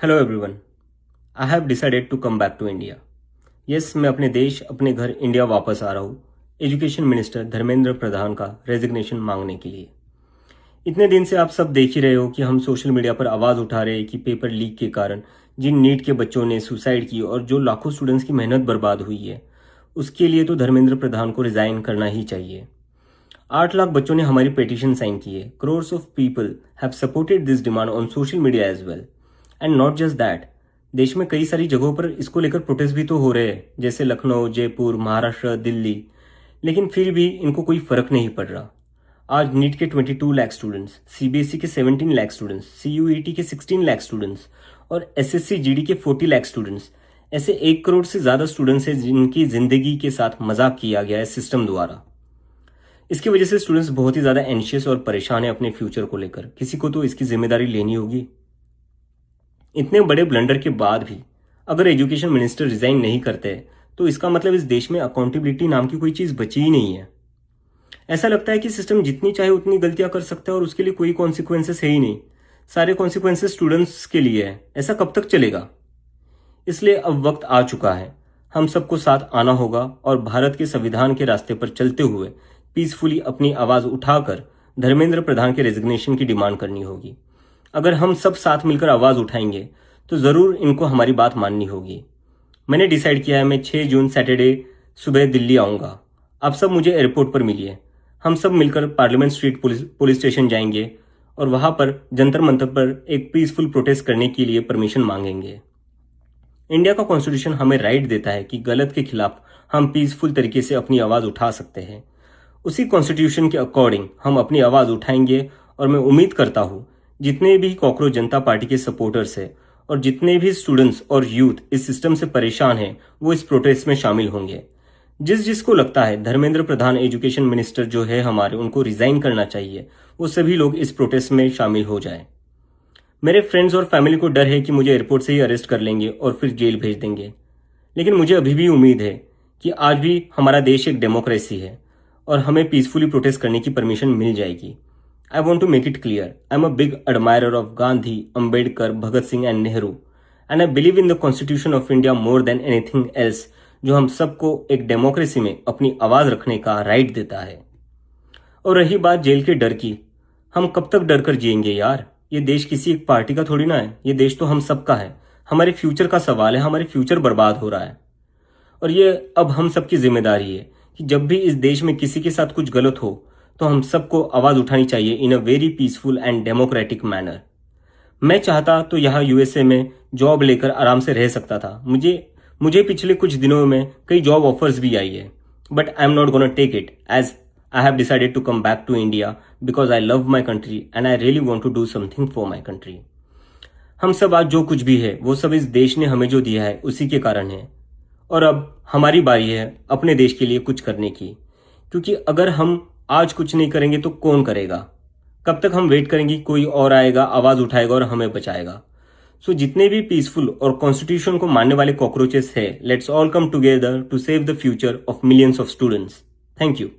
Hello everyone, I have decided to come back to India. Yes, मैं अपने देश, अपने घर इंडिया वापस आ रहा हूँ एजुकेशन मिनिस्टर धर्मेंद्र प्रधान का रेजिग्नेशन मांगने के लिए। इतने दिन से आप सब देख ही रहे हो कि हम सोशल मीडिया पर आवाज़ उठा रहे हैं कि पेपर लीक के कारण जिन नीट के बच्चों ने सुसाइड की और जो लाखों स्टूडेंट्स की मेहनत बर्बाद हुई है, उसके लिए तो धर्मेंद्र प्रधान को रिज़ाइन करना ही चाहिए। 8 लाख बच्चों ने हमारी पिटीशन साइन की है। Crores of people have supported this demand on social media as well. And not just that, देश में कई सारी जगहों पर इसको लेकर प्रोटेस्ट भी तो हो रहे हैं, जैसे लखनऊ, जयपुर, महाराष्ट्र, दिल्ली। लेकिन फिर भी इनको कोई फर्क नहीं पड़ रहा। आज नीट के 22 लाख स्टूडेंट्स, सीबीएसई के 17 लाख स्टूडेंट्स, सीयूईटी के 16 लाख स्टूडेंट्स और एसएससी जीडी के 40 लाख स्टूडेंट्स, ऐसे 1 करोड़ से ज्यादा स्टूडेंट्स हैं जिनकी जिंदगी के साथ मजाक किया गया है सिस्टम द्वारा। इसकी वजह से स्टूडेंट्स बहुत ही ज्यादा एंशियस और परेशान है अपने फ्यूचर को लेकर। किसी को तो इसकी जिम्मेदारी लेनी होगी। इतने बड़े ब्लंडर के बाद भी अगर एजुकेशन मिनिस्टर रिजाइन नहीं करते तो इसका मतलब इस देश में अकाउंटेबिलिटी नाम की कोई चीज बची ही नहीं है। ऐसा लगता है कि सिस्टम जितनी चाहे उतनी गलतियां कर सकता है और उसके लिए कोई कॉन्सिक्वेंसेस है ही नहीं। सारे कॉन्सिक्वेंसेस स्टूडेंट्स के लिए है। ऐसा कब तक चलेगा? इसलिए अब वक्त आ चुका है, हम सबको साथ आना होगा और भारत के संविधान के रास्ते पर चलते हुए पीसफुली अपनी आवाज उठाकर धर्मेंद्र प्रधान के रेजिग्नेशन की डिमांड करनी होगी। अगर हम सब साथ मिलकर आवाज उठाएंगे तो जरूर इनको हमारी बात माननी होगी। मैंने डिसाइड किया है, मैं 6 जून सैटरडे सुबह दिल्ली आऊंगा। आप सब मुझे एयरपोर्ट पर मिलिए। हम सब मिलकर पार्लियामेंट स्ट्रीट पुलिस स्टेशन जाएंगे और वहां पर जंतर मंतर पर एक पीसफुल प्रोटेस्ट करने के लिए परमिशन मांगेंगे। इंडिया का कॉन्स्टिट्यूशन हमें राइट देता है कि गलत के खिलाफ हम पीसफुल तरीके से अपनी आवाज उठा सकते हैं। उसी कॉन्स्टिट्यूशन के अकॉर्डिंग हम अपनी आवाज उठाएंगे और मैं उम्मीद करता हूं जितने भी कॉकरोच जनता पार्टी के सपोर्टर्स हैं और जितने भी स्टूडेंट्स और यूथ इस सिस्टम से परेशान हैं वो इस प्रोटेस्ट में शामिल होंगे। जिसको लगता है धर्मेंद्र प्रधान एजुकेशन मिनिस्टर जो है हमारे, उनको रिजाइन करना चाहिए, वो सभी लोग इस प्रोटेस्ट में शामिल हो जाएं। मेरे फ्रेंड्स और फैमिली को डर है कि मुझे एयरपोर्ट से ही अरेस्ट कर लेंगे और फिर जेल भेज देंगे। लेकिन मुझे अभी भी उम्मीद है कि आज भी हमारा देश एक डेमोक्रेसी है और हमें पीसफुली प्रोटेस्ट करने की परमिशन मिल जाएगी। I want to make it clear, I'm a big admirer of Gandhi, Ambedkar, Bhagat Singh and Nehru, and I believe in the Constitution of India more than anything else, जो हम सबको एक democracy में अपनी आवाज रखने का राइट देता है। और रही बात जेल के डर की, हम कब तक डर कर जिएंगे यार? ये देश किसी एक पार्टी का थोड़ी ना है, ये देश तो हम सबका है। हमारे फ्यूचर का सवाल है, हमारे फ्यूचर बर्बाद हो रहा है और ये अब हम सबकी जिम्मेदारी है कि जब भी इस देश में किसी के साथ कुछ गलत हो तो हम सबको आवाज उठानी चाहिए in a very peaceful and democratic manner. मैं चाहता तो यहाँ यूएसए में जॉब लेकर आराम से रह सकता था। मुझे पिछले कुछ दिनों में कई जॉब ऑफर्स भी आई है, but I am not gonna take it as I have decided to come back to India because I love my country and I really want to do something for my country. हम सब आज जो कुछ भी है वो सब इस देश ने हमें जो दिया है उसी के कारण है और अब हमारी बारी है अपने देश के लिए कुछ करने की, क्योंकि अगर हम आज कुछ नहीं करेंगे तो कौन करेगा? कब तक हम वेट करेंगे कोई और आएगा, आवाज उठाएगा और हमें बचाएगा? सो जितने भी पीसफुल और कॉन्स्टिट्यूशन को मानने वाले कॉकरोचेस है, let's all come together to save the future of millions of students. Thank you.